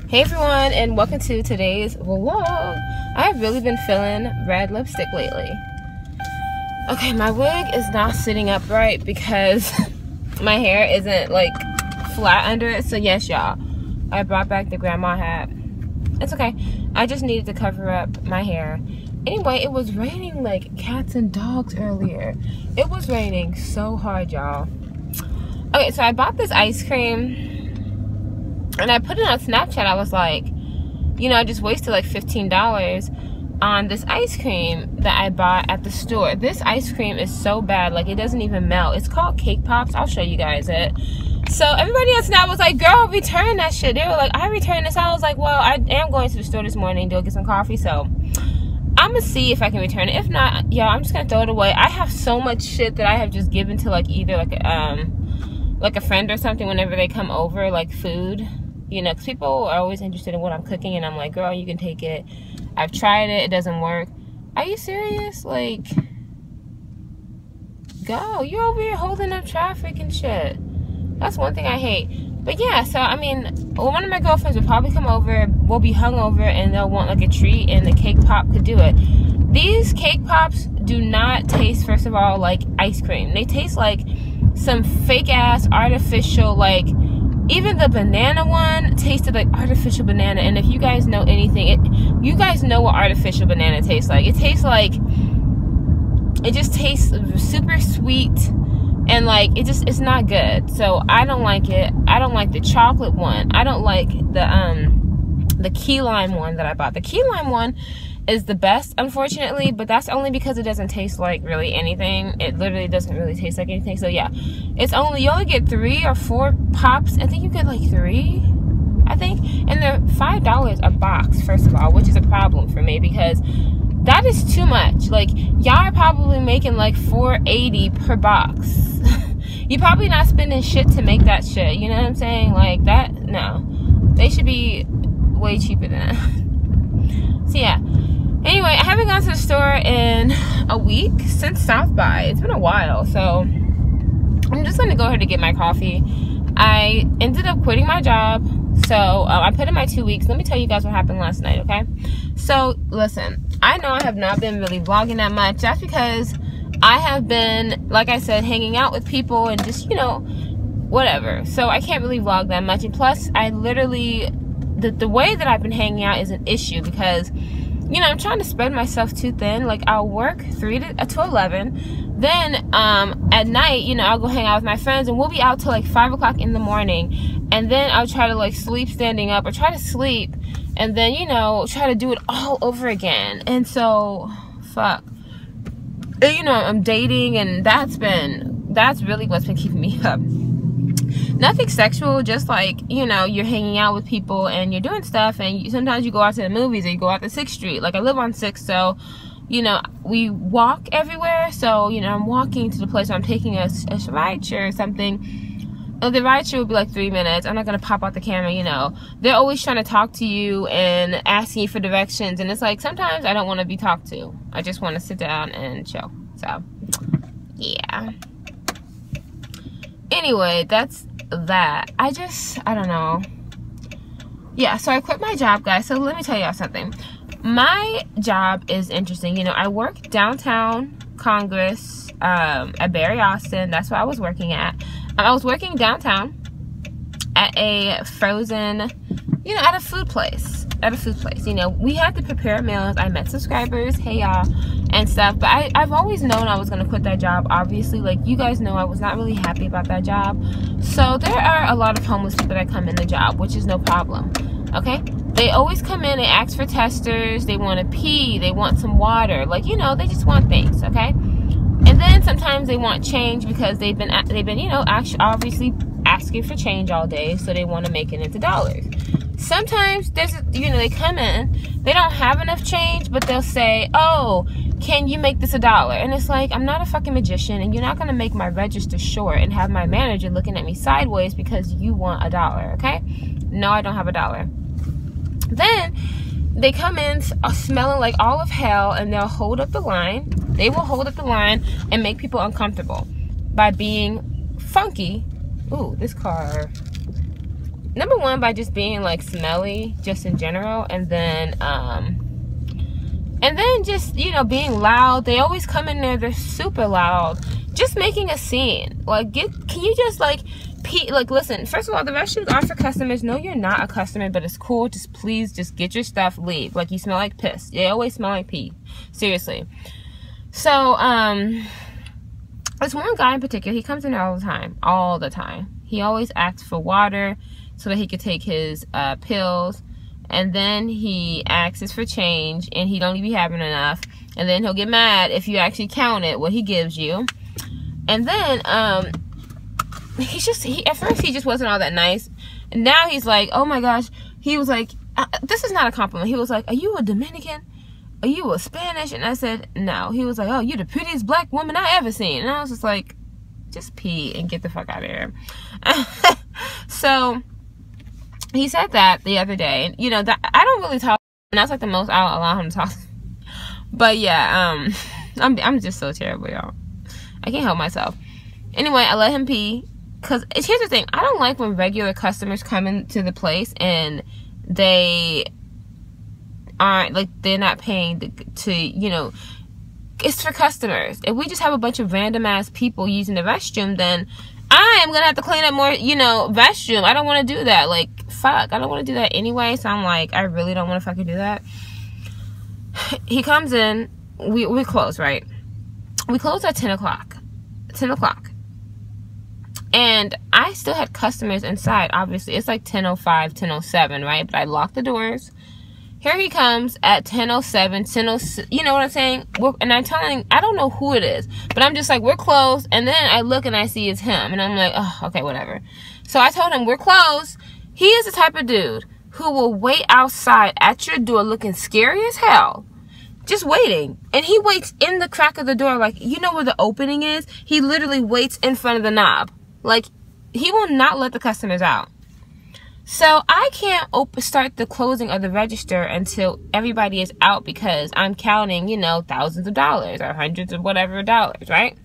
Hey everyone, and welcome to today's vlog. I've really been feeling red lipstick lately. Okay, my wig is not sitting up right because my hair isn't like flat under it. So yes, y'all, I brought back the grandma hat. It's okay. I just needed to cover up my hair. Anyway, it was raining like cats and dogs earlier. It was raining so hard, y'all. Okay, so I bought this ice cream. And I put it on Snapchat. I was like, you know, I just wasted like $15 on this ice cream that I bought at the store. This ice cream is so bad. Like, it doesn't even melt. It's called Cake Pops. I'll show you guys it. So everybody on Snap was like, girl, return that shit. They were like, I returned this. I was like, well, I am going to the store this morning to go get some coffee. So I'm going to see if I can return it. If not, y'all, I'm just going to throw it away. I have so much shit that I have just given to like either like a friend or something whenever they come over, like food. You know, because people are always interested in what I'm cooking, and I'm like, girl, you can take it. I've tried it. It doesn't work. Are you serious? Like, go. You're over here holding up traffic and shit. That's one thing I hate. But yeah, so, I mean, one of my girlfriends will probably come over. We'll be hungover, and they'll want, like, a treat, and the Cake Pop could do it. These Cake Pops do not taste, first of all, like ice cream. They taste like some fake-ass, artificial, like... Even the banana one tasted like artificial banana. And if you guys know anything, you guys know what artificial banana tastes like. It tastes like, it just tastes super sweet. And like, it's not good. So I don't like it. I don't like the chocolate one. I don't like the key lime one that I bought. The key lime one is the best, unfortunately, but that's only because it doesn't taste like really anything. It literally doesn't really taste like anything. So yeah, you only get 3 or 4 pops. I think you get like 3, I think, and they're $5 a box, first of all, which is a problem for me because that is too much. Like, y'all are probably making like $4.80 per box. You're probably not spending shit to make that shit, you know what I'm saying? Like that, no, they should be way cheaper than that. So yeah. Anyway, I haven't gone to the store in a week since South by. It's been a while, so I'm just gonna go ahead and get my coffee. I ended up quitting my job, so I put in my 2 weeks. Let me tell you guys what happened last night, okay? So listen, I know I have not been really vlogging that much. That's because I have been, like I said, hanging out with people and just, you know, whatever. So I can't really vlog that much. And plus, I literally, the way that I've been hanging out is an issue because, you know, I'm trying to spread myself too thin. Like, I'll work 3 to 11. Then, at night, you know, I'll go hang out with my friends. And we'll be out till, like, 5 o'clock in the morning. And then I'll try to, like, sleep standing up. Or try to sleep. And then, you know, try to do it all over again. And so, fuck. And, you know, I'm dating. And that's really what's been keeping me up. Nothing sexual, just like, you know, you're hanging out with people and you're doing stuff, and sometimes you go out to the movies or you go out to 6th Street. Like, I live on 6th, so, you know, we walk everywhere. So, you know, I'm walking to the place where I'm taking a ride share or something. And the ride share will be like 3 minutes. I'm not going to pop out the camera, you know. They're always trying to talk to you and asking you for directions. And it's like, sometimes I don't want to be talked to. I just want to sit down and chill. So, yeah. Anyway, that's that. I don't know. Yeah, so I quit my job, guys. So let me tell y'all something. My job is interesting. You know, I work downtown Congress at Barry Austin. That's what I was working at. I was working downtown at a frozen, you know, at a food place. You know, we had to prepare meals. I met subscribers, hey y'all, and stuff. But I've always known I was going to quit that job, obviously. Like, you guys know I was not really happy about that job. So there are a lot of homeless people that come in the job, which is no problem, okay? They always come in, they ask for testers, they want to pee, they want some water. Like, you know, they just want things, okay? And then sometimes they want change because they've been you know, actually obviously asking for change all day, so they want to make it into dollars. Sometimes you know, they come in, they don't have enough change, but they'll say, oh, can you make this $1? And it's like, I'm not a fucking magician, and you're not going to make my register short and have my manager looking at me sideways because you want $1, okay? No, I don't have $1. Then they come in smelling like all of hell, and they'll hold up the line. They will hold up the line and make people uncomfortable by being funky. Ooh, this car number one, by just being like smelly just in general, and then just, you know, being loud. They always come in there, they're super loud, just making a scene. Like, can you just like listen, first of all, the restrooms are for customers. No, you're not a customer, but it's cool. Just please just get your stuff, leave. Like, you smell like piss. They always smell like pee, seriously. So there's one guy in particular, he comes in there all the time. He always asks for water so that he could take his pills, and then he asks for change, and he don't even be having enough, and then he'll get mad if you actually count it, what he gives you. And then at first he just wasn't all that nice, and now he's like, oh my gosh, he was like, this is not a compliment, he was like, are you a Dominican? Are you a Spanish? And I said, no. He was like, oh, you're the prettiest black woman I ever seen. And I was just like, just pee and get the fuck out of here. So he said that the other day, and you know, that I don't really talk, and that's like the most I'll allow him to talk. But yeah, I'm just so terrible, y'all. I can't help myself. Anyway, I let him pee, because here's the thing, I don't like when regular customers come into the place and they aren't, like, they're not paying to, you know, it's for customers. If we just have a bunch of random ass people using the restroom, then I am gonna have to clean up more, you know, restroom. I don't want to do that. Like, fuck, I don't want to do that anyway. So I'm like, I really don't want to fucking do that. He comes in, we close, right? We close at 10 o'clock. And I still had customers inside, obviously. It's like 10:05, 10:07, right? But I locked the doors. Here he comes at 10:07, 10:06, you know what I'm saying? And I'm telling, I don't know who it is, but I'm just like, we're closed. And then I look and I see it's him. And I'm like, oh, okay, whatever. So I told him, we're closed. He is the type of dude who will wait outside at your door looking scary as hell, just waiting. And he waits in the crack of the door, like, you know where the opening is? He literally waits in front of the knob. Like, he will not let the customers out. So I can't start the closing of the register until everybody is out, because I'm counting, you know, thousands of dollars or hundreds of whatever dollars, right?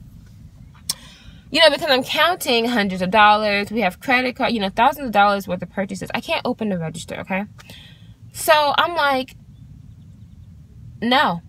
You know, because I'm counting hundreds of dollars. We have credit card, you know, thousands of dollars worth of purchases. I can't open the register, okay? So I'm like, no.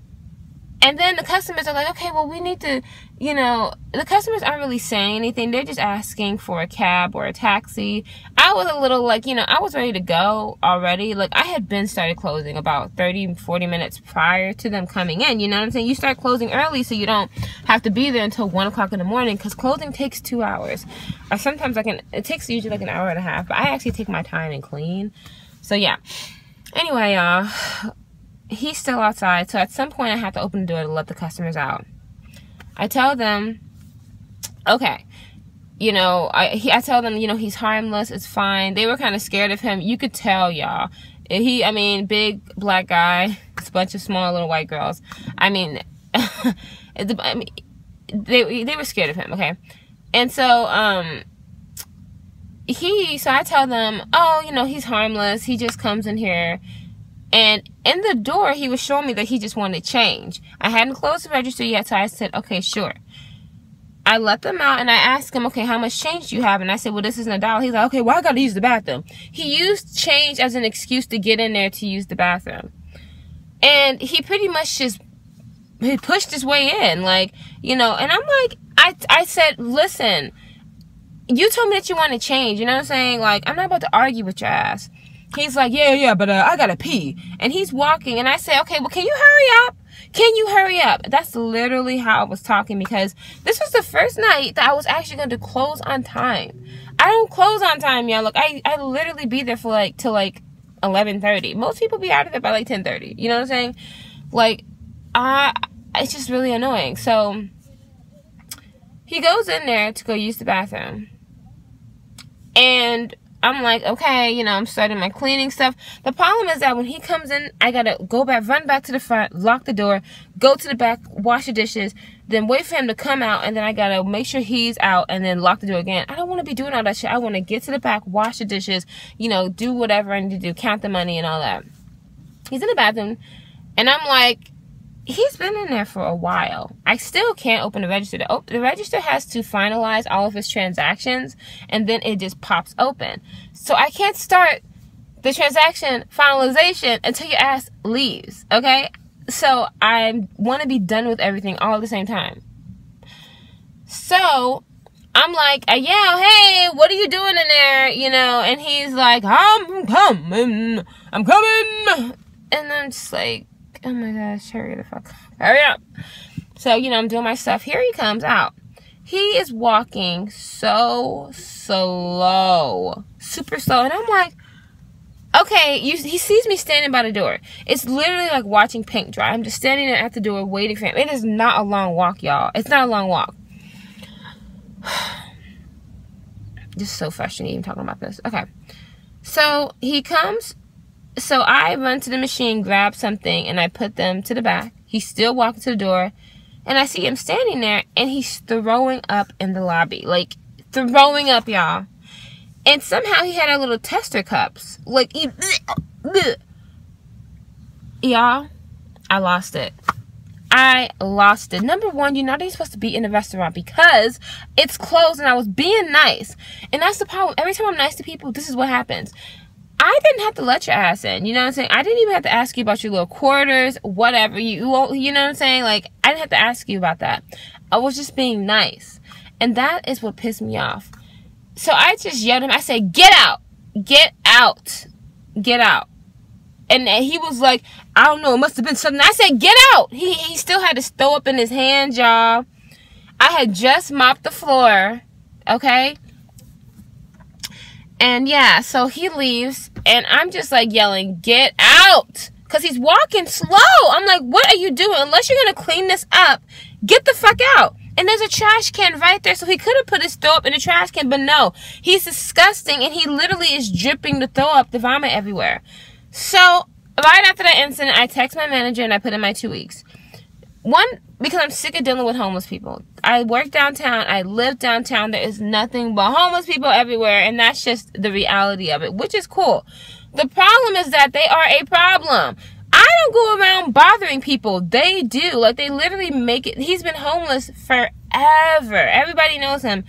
And then the customers are like, okay, well, we need to, you know, the customers aren't really saying anything. They're just asking for a cab or a taxi. I was a little like, you know, I was ready to go already. Like, I had been started closing about 30, 40 minutes prior to them coming in. You know what I'm saying? You start closing early so you don't have to be there until 1 o'clock in the morning, because closing takes 2 hours. Or sometimes it takes usually like an hour and a half. But I actually take my time and clean. So, yeah. Anyway, y'all. He's still outside, so at some point I have to open the door to let the customers out. I tell them, okay, you know, I tell them, you know, he's harmless, it's fine. They were kind of scared of him. You could tell, y'all. I mean, big black guy, it's a bunch of small little white girls. I mean, they were scared of him, okay? And so, so I tell them, oh, you know, he's harmless. He just comes in here. And in the door, he was showing me that he just wanted change. I hadn't closed the register yet, so I said, okay, sure. I let them out, and I asked him, okay, how much change do you have? And I said, well, this isn't $1. He's like, okay, well, I got to use the bathroom. He used change as an excuse to get in there to use the bathroom. And he pretty much he pushed his way in, like, you know, and I'm like, I said, listen, you told me that you want to change, you know what I'm saying? Like, I'm not about to argue with your ass. He's like, yeah, but I gotta pee. And he's walking, and I say, okay, well, can you hurry up? Can you hurry up? That's literally how I was talking, because this was the first night that I was actually going to close on time. I don't close on time, y'all. Look, I literally be there for like till like 11:30. Most people be out of there by like 10:30. You know what I'm saying? Like, it's just really annoying. So he goes in there to go use the bathroom, and I'm like, okay, you know, I'm starting my cleaning stuff. The problem is that when he comes in, I gotta go back, run back to the front, lock the door, go to the back, wash the dishes, then wait for him to come out, and then I gotta make sure he's out, and then lock the door again. I don't want to be doing all that shit. I want to get to the back, wash the dishes, you know, do whatever I need to do, count the money and all that. He's in the bathroom, and I'm like, he's been in there for a while. I still can't open the register. The register has to finalize all of his transactions, and then it just pops open. So I can't start the transaction finalization until your ass leaves, okay? So I want to be done with everything all at the same time. So I'm like, I yell, hey, what are you doing in there? You know, and he's like, I'm coming. And I'm just like, oh my gosh, hurry the fuck up. Hurry up. So, you know, I'm doing my stuff. Here he comes out. He is walking so slow. Super slow. And I'm like, okay, he sees me standing by the door. It's literally like watching paint dry. I'm just standing there at the door waiting for him. It is not a long walk, y'all. It's not a long walk. This is so frustrating even talking about this. Okay. So he comes. So I run to the machine, grab something, and I put them to the back. He's still walking to the door. And I see him standing there, and he's throwing up in the lobby. Like, throwing up, y'all. And somehow he had our little tester cups. Like, y'all, I lost it. I lost it. Number one, you're not even supposed to be in the restaurant because it's closed, and I was being nice. And that's the problem. Every time I'm nice to people, this is what happens. I didn't have to let your ass in. You know what I'm saying? I didn't even have to ask you about your little quarters, whatever. You know what I'm saying? Like, I didn't have to ask you about that. I was just being nice. And that is what pissed me off. So I just yelled at him. I said, get out. Get out. Get out. And he was like, I don't know. It must have been something. I said, get out. He still had his throw up in his hand, y'all. I had just mopped the floor. Okay? And yeah, so he leaves, and I'm just like yelling, get out, because he's walking slow. I'm like, what are you doing? Unless you're going to clean this up, get the fuck out. And there's a trash can right there, so he could have put his throw up in the trash can, but no. He's disgusting, and he literally is dripping the throw up, the vomit everywhere. So right after that incident, I text my manager, and I put in my 2 weeks. One, because I'm sick of dealing with homeless people. I work downtown. I live downtown. There is nothing but homeless people everywhere. And that's just the reality of it, which is cool. The problem is that they are a problem. I don't go around bothering people. They do. Like, they literally make it. He's been homeless forever. Everybody knows him.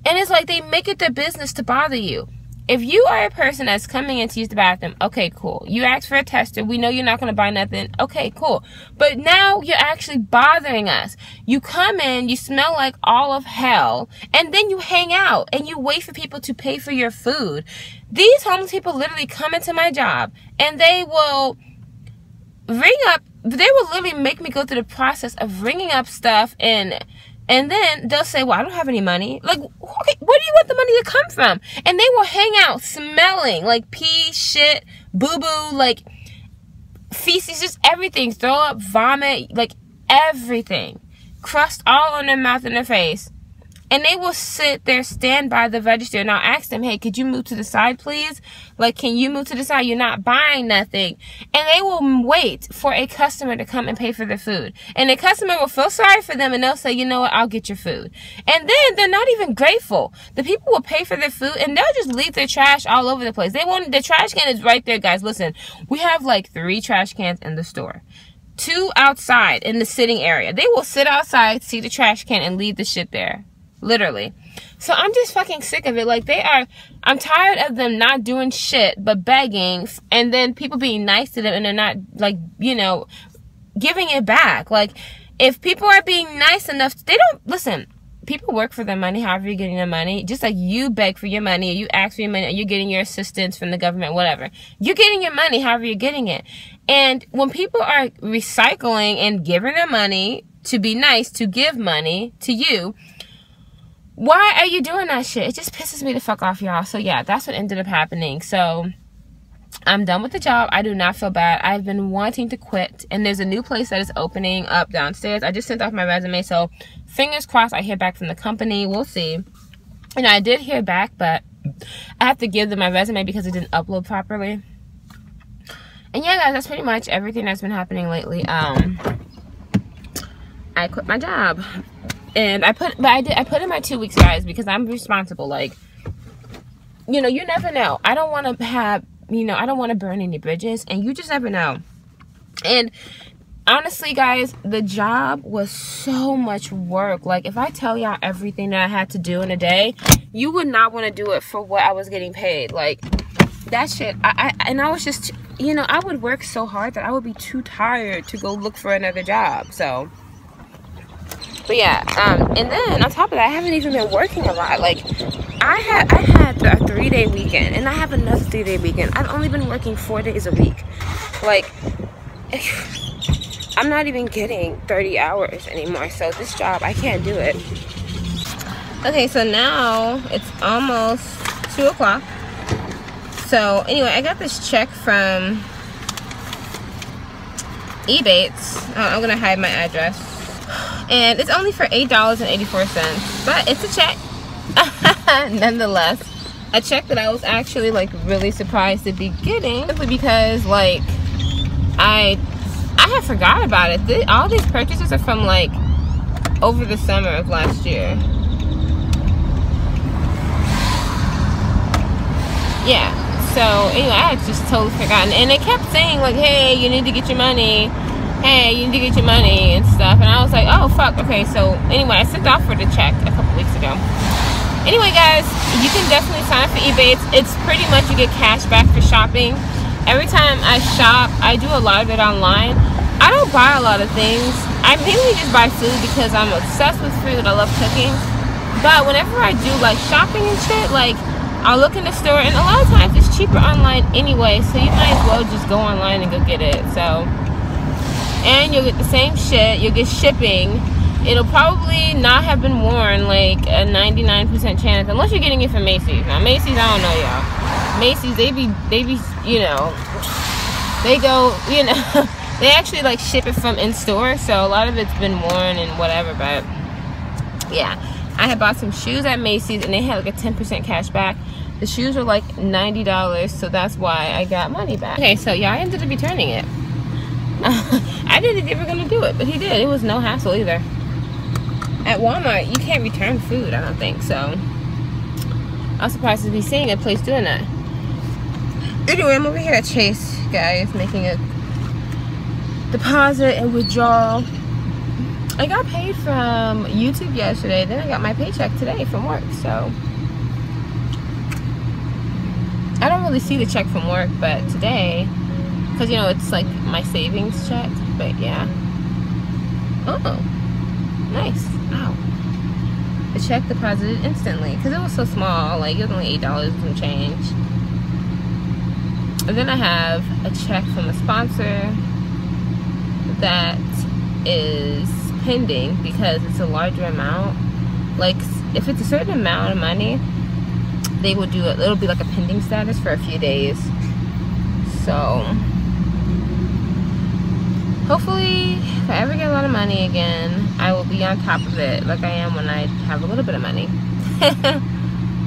And it's like they make it their business to bother you. If you are a person that's coming in to use the bathroom, okay, cool. You ask for a tester. We know you're not going to buy nothing. Okay, cool. But now you're actually bothering us. You come in, you smell like all of hell, and then you hang out, and you wait for people to pay for your food. These homeless people literally come into my job, and they will literally make me go through the process of ringing up stuff, and then they'll say, well, I don't have any money. Like, okay, where do you want the money to come from? And they will hang out smelling like pee, shit, boo-boo, like feces, just everything. Throw up, vomit, like everything. Crust all on their mouth and their face. And they will sit there, stand by the register, and I'll ask them, hey, could you move to the side, please? Like, can you move to the side? You're not buying nothing. And they will wait for a customer to come and pay for their food. And the customer will feel sorry for them, and they'll say, you know what, I'll get your food. And then they're not even grateful. The people will pay for their food, and they'll just leave their trash all over the place. The trash can is right there, guys. Listen, we have like 3 trash cans in the store. 2 outside in the sitting area. They will sit outside, see the trash can, and leave the shit there. Literally. So I'm just fucking sick of it. Like, I'm tired of them not doing shit but begging, and then people being nice to them and they're not, like, you know, giving it back. Like, if people are being nice enough, they don't, listen, people work for their money however you're getting their money. Just like you beg for your money, or you ask for your money, or you're getting your assistance from the government, whatever. You're getting your money however you're getting it. And when people are recycling and giving their money to be nice, to give money to you, why are you doing that shit? It just pisses me the fuck off, y'all. So yeah, that's what ended up happening. So I'm done with the job. I do not feel bad. I've been wanting to quit, and there's a new place that is opening up downstairs. I just sent off my resume, so fingers crossed I hear back from the company. We'll see. And I did hear back, but I have to give them my resume because it didn't upload properly. And yeah, guys, that's pretty much everything that's been happening lately. I quit my job. And I put in my 2 weeks, guys, because I'm responsible. Like, you know, you never know. I don't want to have, you know, I don't want to burn any bridges, and you just never know. And honestly, guys, the job was so much work. Like, if I tell y'all everything that I had to do in a day, you would not want to do it for what I was getting paid. Like, that shit, I was just, you know, I would work so hard that I would be too tired to go look for another job. So, but yeah, and then on top of that, I haven't even been working a lot. Like, I had a 3-day weekend, and I have another 3-day weekend. I've only been working 4 days a week. Like, I'm not even getting 30 hours anymore. So this job, I can't do it. Okay, so now it's almost 2 o'clock. So anyway, I got this check from Ebates. I'm gonna hide my address. And it's only for $8.84, but it's a check. Nonetheless, a check that I was actually like really surprised to be getting, simply because like I had forgot about it. All these purchases are from like over the summer of last year. Yeah, so anyway, I had just totally forgotten, and they kept saying like, hey, you need to get your money, hey, you need to get your money and stuff, and I was like, oh fuck. Okay, so anyway, I sent off for the check a couple weeks ago. Anyway, guys, you can definitely sign up for Ebates. It's pretty much you get cash back for shopping. Every time I shop, I do a lot of it online. I don't buy a lot of things. I mainly just buy food because I'm obsessed with food. I love cooking. But whenever I do like shopping and shit, like I'll look in the store, and a lot of times it's cheaper online anyway, so you might as well just go online and go get it. So, and you'll get the same shit. You'll get shipping. It'll probably not have been worn, like a 99% chance, unless you're getting it from Macy's. Now Macy's, I don't know, y'all. Macy's, they be, you know, they go, you know, they actually like ship it from in store, so a lot of it's been worn and whatever. But yeah, I had bought some shoes at Macy's, and they had like a 10% cash back. The shoes were like $90, so that's why I got money back. Okay, so yeah, I ended up returning it. I didn't think they were gonna do it, but he did. It was no hassle either. At Walmart, you can't return food, I don't think, so I was surprised to be seeing a place doing that. Anyway, I'm over here at Chase, guys, making a deposit and withdrawal. I got paid from YouTube yesterday, then I got my paycheck today from work, so I don't really see the check from work, but today, because you know it's like my savings check. But yeah, oh nice. Ow. The check deposited instantly because it was so small, like it was only $8 and change. And then I have a check from a sponsor that is pending because it's a larger amount. Like if it's a certain amount of money, they will do it. It'll be like a pending status for a few days. So hopefully, if I ever get a lot of money again, I will be on top of it like I am when I have a little bit of money.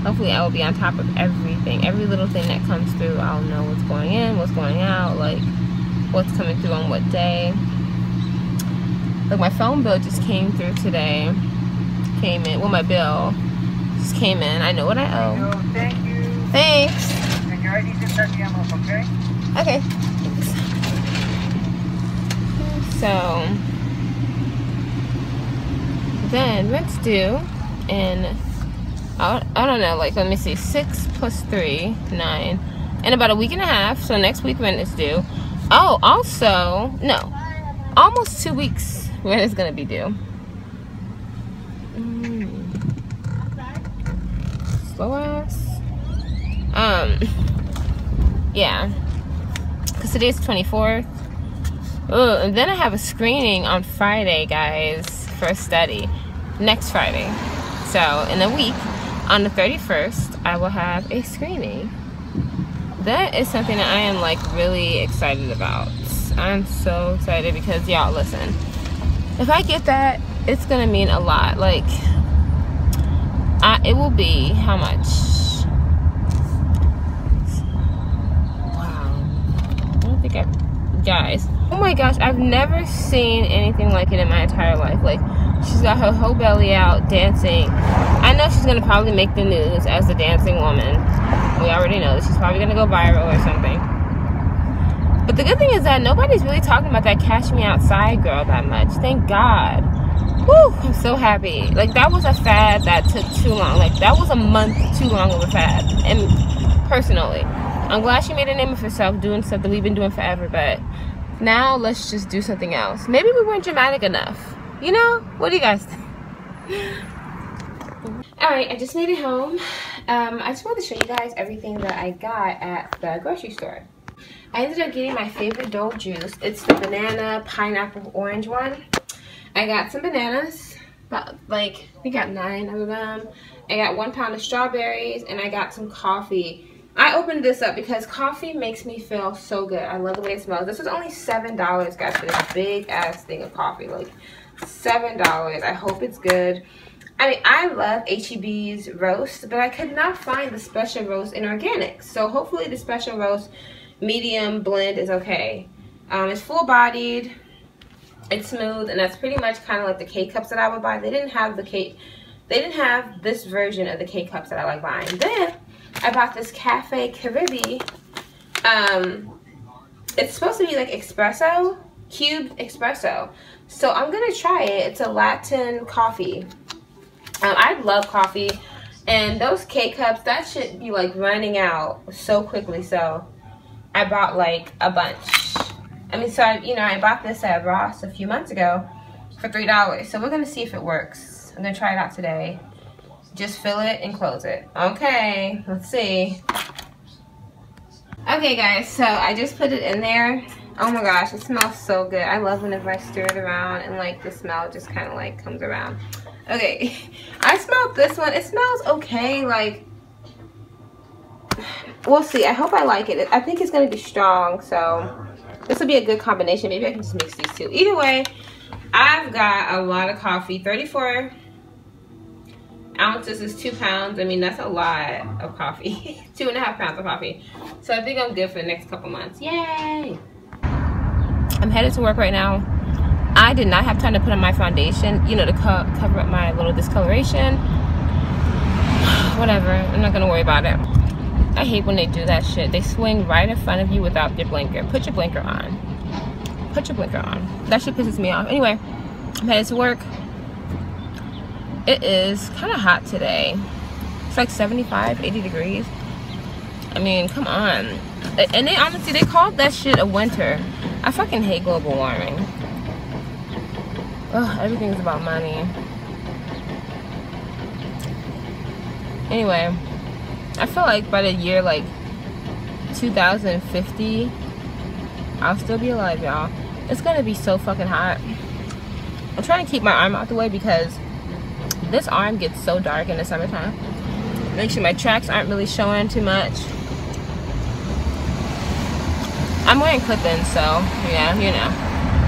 Hopefully I will be on top of everything. Every little thing that comes through, I'll know what's going in, what's going out, like what's coming through on what day. Like my phone bill just came through today. Came in. Well, my bill just came in. I know what I owe. Thank you. Thanks. And your ID is at the envelope, okay? Okay. So then rent's due in I don't know, like let me see, 6 plus 3, 9, in about a week and a half. So next week rent is due. Oh, also no, almost 2 weeks rent is gonna be due. Slow ass. Yeah, because today's 24th. Oh, and then I have a screening on Friday, guys, for a study. Next Friday. So, in a week, on the 31st, I will have a screening. That is something that I am, like, really excited about. I'm so excited because, y'all, listen. If I get that, it's going to mean a lot. Like, it will be, how much? Wow. I don't think guys, oh my gosh, I've never seen anything like it in my entire life. Like, she's got her whole belly out dancing. I know she's gonna probably make the news as a dancing woman. We already know that she's probably gonna go viral or something. But the good thing is that nobody's really talking about that Cash Me Outside girl that much. Thank God. Woo, I'm so happy. Like, that was a fad that took too long. Like, that was a month too long of a fad. And personally, I'm glad she made a name of herself doing stuff that we've been doing forever. But now let's just do something else. Maybe we weren't dramatic enough. You know? What do you guys think? Alright, I just made it home. I just wanted to show you guys everything that I got at the grocery store. I ended up getting my favorite Dole juice. It's the banana, pineapple, orange one. I got some bananas, about like, I think I got 9 of them. I got 1 pound of strawberries, and I got some coffee. I opened this up because coffee makes me feel so good. I love the way it smells. This was only $7, guys, for this big ass thing of coffee. Like, $7. I hope it's good. I mean, I love H-E-B's roast, but I could not find the special roast in organic. So hopefully the special roast medium blend is okay. It's full-bodied. It's smooth, and that's pretty much kind of like the K-cups that I would buy. They didn't have this version of the K-cups that I like buying. Then I bought this Cafe Caribe. It's supposed to be like espresso, cubed espresso. So I'm gonna try it. It's a Latin coffee. I love coffee, and those K-cups, that should be like running out so quickly. So I bought like a bunch. I mean, so I bought this at Ross a few months ago for $3. So we're gonna see if it works. I'm gonna try it out today. Just fill it and close it. Okay, let's see. Okay, guys, so I just put it in there. Oh my gosh, it smells so good. I love whenever I stir it around and like the smell just kind of like comes around. Okay, I smelled this one. It smells okay. Like, we'll see. I hope I like it. I think it's gonna be strong, so this will be a good combination. Maybe I can just mix these two. Either way, I've got a lot of coffee. 34 ounces is 2 pounds. I mean, that's a lot of coffee. 2.5 pounds of coffee. So I think I'm good for the next couple months. Yay! I'm headed to work right now. I did not have time to put on my foundation, you know, to cover up my little discoloration. Whatever. I'm not going to worry about it. I hate when they do that shit. They swing right in front of you without your blinker. Put your blinker on. Put your blinker on. That shit pisses me off. Anyway, I'm headed to work. It is kind of hot today. It's like 75, 80 degrees. I mean, come on. And they honestly, they called that shit a winter. I fucking hate global warming. Ugh, everything's about money. Anyway, I feel like by the year like 2050, I'll still be alive, y'all. It's gonna be so fucking hot. I'm trying to keep my arm out the way because this arm gets so dark in the summertime. Make sure my tracks aren't really showing too much. I'm wearing clip-ins, so yeah, you know.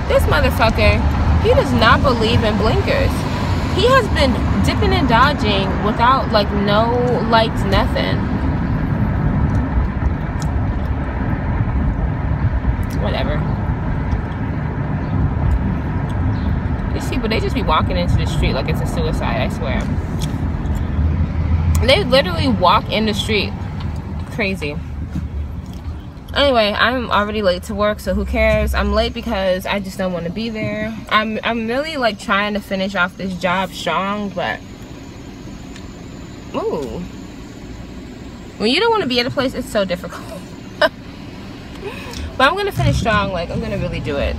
This motherfucker, he does not believe in blinkers. He has been dipping and dodging without like no lights, nothing. Whatever. These people, they just be walking into the street like it's a suicide, I swear. They literally walk in the street. Crazy. Anyway, I'm already late to work, so who cares? I'm late because I just don't want to be there. I'm really like trying to finish off this job strong, but ooh, when you don't want to be at a place, it's so difficult. But I'm gonna finish strong. Like, I'm gonna really do it.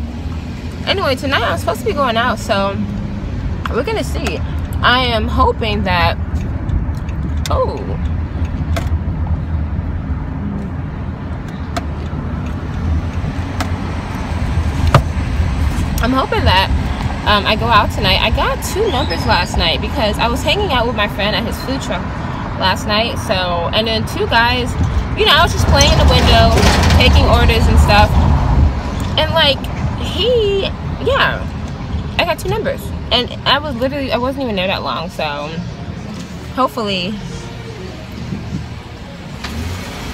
Anyway, tonight I'm supposed to be going out, so we're gonna see. I am hoping that I'm hoping that I go out tonight. I got 2 numbers last night because I was hanging out with my friend at his food truck last night. So, and then 2 guys, you know, I was just playing in the window, taking orders and stuff. And like, yeah, I got 2 numbers. And I wasn't even there that long. So hopefully,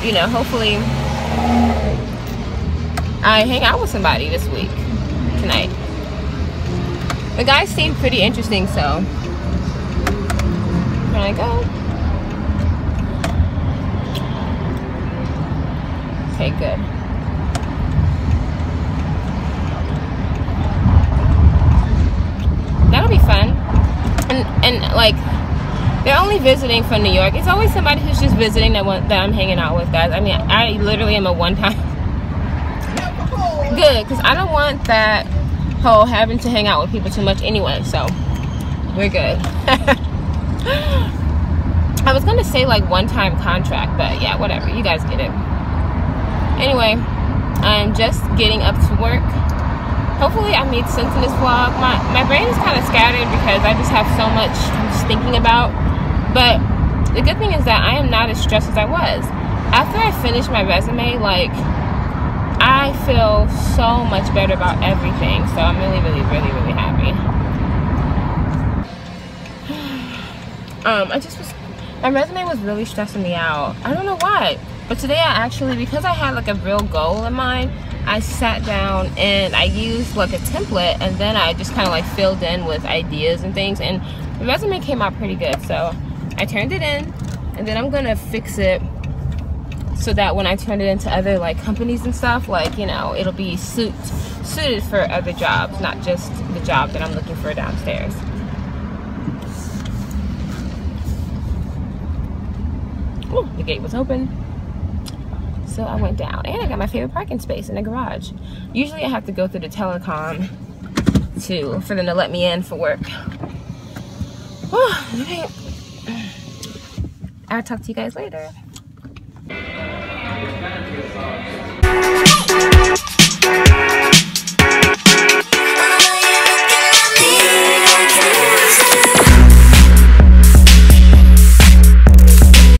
you know, hopefully I hang out with somebody this week, tonight. The guys seem pretty interesting, so can I go? Okay, good. be fun. And like, they're only visiting from New York. It's always somebody who's just visiting that I'm hanging out with, guys. I mean, I literally am a one-time. Good, because I don't want that whole having to hang out with people too much anyway, so we're good. I was gonna say like one-time contract, but yeah, whatever, you guys get it. Anyway, I'm just getting up to work. Hopefully I made sense in this vlog. My brain is kind of scattered because I just have so much I'm just thinking about, but the good thing is that I am not as stressed as I was. After I finished my resume, like, I feel so much better about everything, so I'm really happy. My resume was really stressing me out. I don't know why, but today I actually, because I had like a real goal in mind, I sat down and I used like a template, and then I just kind of like filled in with ideas and things, and the resume came out pretty good. So I turned it in, and then I'm gonna fix it so that when I turn it into other like companies and stuff, like, you know, it'll be suited for other jobs, not just the job that I'm looking for downstairs. Ooh, the gate was open, so I went down, and I got my favorite parking space in the garage. Usually I have to go through the telecom for them to let me in for work. Okay. I'll talk to you guys later.